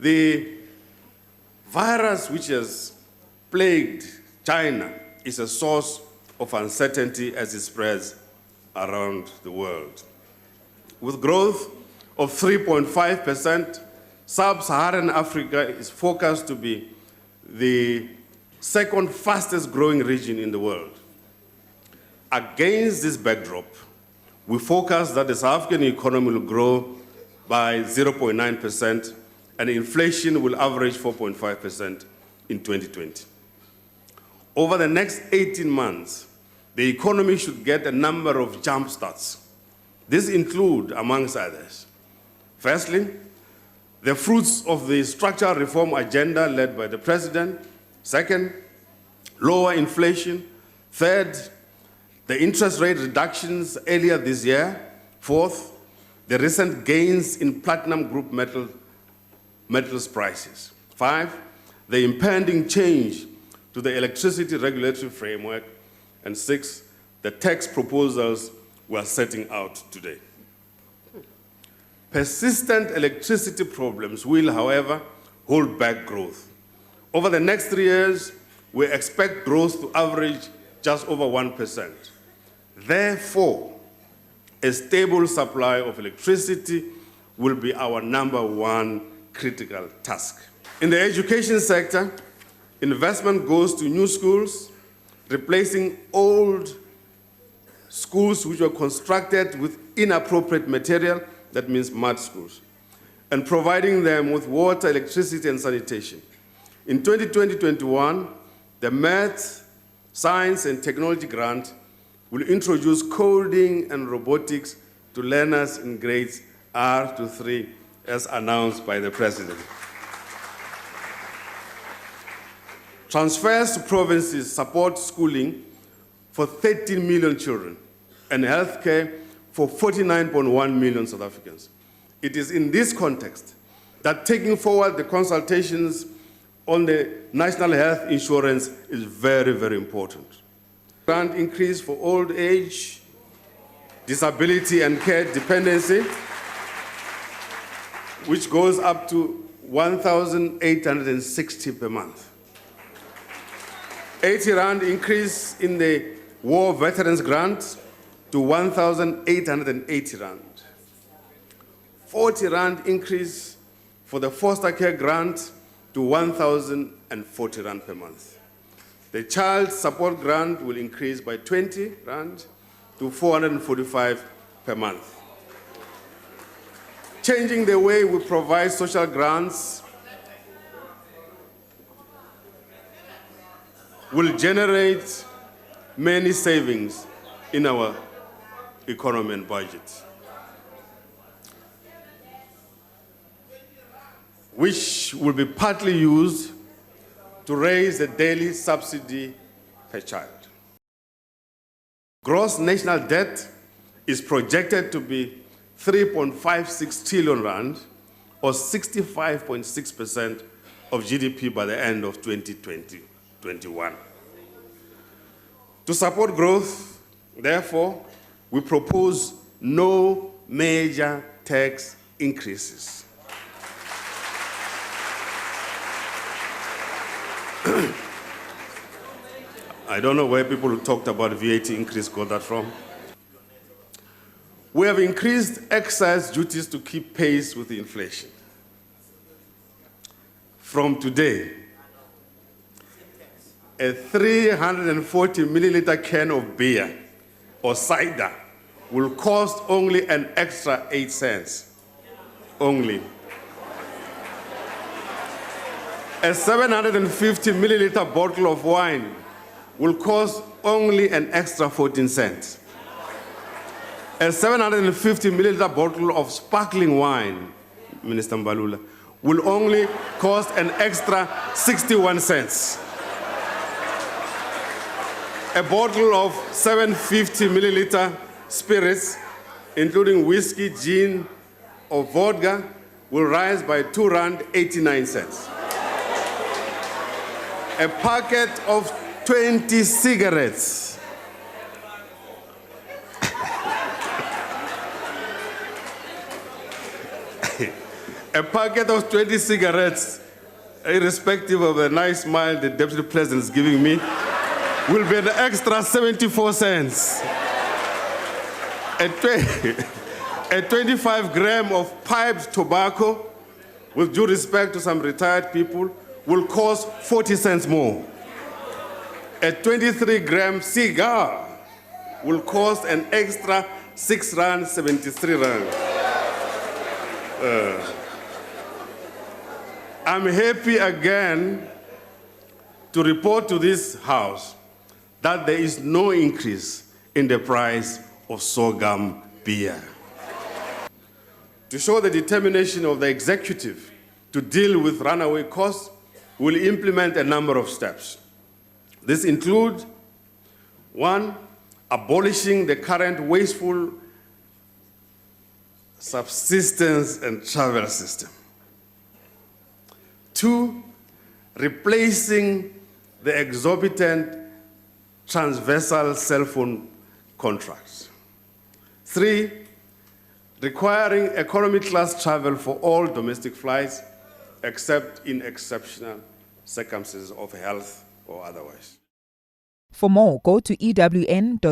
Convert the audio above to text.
The virus which has plagued China is a source of uncertainty as it spreads around the world. With growth of 3.5%, Sub-Saharan Africa is forecast to be the second fastest growing region in the world. Against this backdrop, we forecast that the South African economy will grow by 0.9% and inflation will average 4.5% in 2020. Over the next 18 months, the economy should get a number of jump starts. These include, amongst others, firstly, the fruits of the structural reform agenda led by the President. Second, lower inflation. Third, the interest rate reductions earlier this year. Fourth, the recent gains in platinum group metals prices. Five, the impending change to the electricity regulatory framework. And six, the tax proposals we are setting out today. Persistent electricity problems will, however, hold back growth. Over the next 3 years, we expect growth to average just over 1%. Therefore, a stable supply of electricity will be our #1 critical task. In the education sector, investment goes to new schools, replacing old schools which were constructed with inappropriate material, that means mud schools, and providing them with water, electricity, and sanitation. In 2020-21, the Maths, Science, and Technology grant will introduce coding and robotics to learners in grades R to 3, as announced by the President. Transfers to provinces support schooling for 13 million children and healthcare for 49.1 million South Africans. It is in this context that taking forward the consultations on the national health insurance is very, very important. Grant increase for old age, disability and care dependency, which goes up to 1,860 per month. 80 Rand increase in the War Veterans Grant to 1,880 Rand. 40 Rand increase for the foster care grant to 1,040 Rand per month. The child support grant will increase by 20 Rand to 445 per month. Changing the way we provide social grants will generate many savings in our economy and budget, which will be partly used to raise the daily subsidy per child. Gross national debt is projected to be 3.56 trillion Rand, or 65.6% of GDP by the end of 2020-21. To support growth, therefore, we propose no major tax increases. I don't know where people who talked about VAT increase got that from. We have increased excise duties to keep pace with the inflation. From today, a 340 milliliter can of beer or cider will cost only an extra 8 cents. Only. A 750 milliliter bottle of wine will cost only an extra 14 cents. A 750 milliliter bottle of sparkling wine, Minister Mbalula, will only cost an extra 61 cents. A bottle of 750 milliliter spirits, including whiskey, gin, or vodka, will rise by 2 Rand 89 cents. A packet of 20 cigarettes A packet of 20 cigarettes, irrespective of the nice smile the Deputy President is giving me, will be an extra 74 cents. A 25 gram of piped tobacco, with due respect to some retired people, will cost 40 cents more. A 23-gram cigar will cost an extra 6 rand, 73 rand. I'm happy again to report to this House that there is no increase in the price of sorghum beer. To show the determination of the executive to deal with runaway costs, we'll implement a number of steps. This includes, 1, abolishing the current wasteful subsistence and travel system. 2, replacing the exorbitant transversal cell phone contracts. 3, requiring economy class travel for all domestic flights, except in exceptional circumstances of health or otherwise. For more, go to ewn.co.za.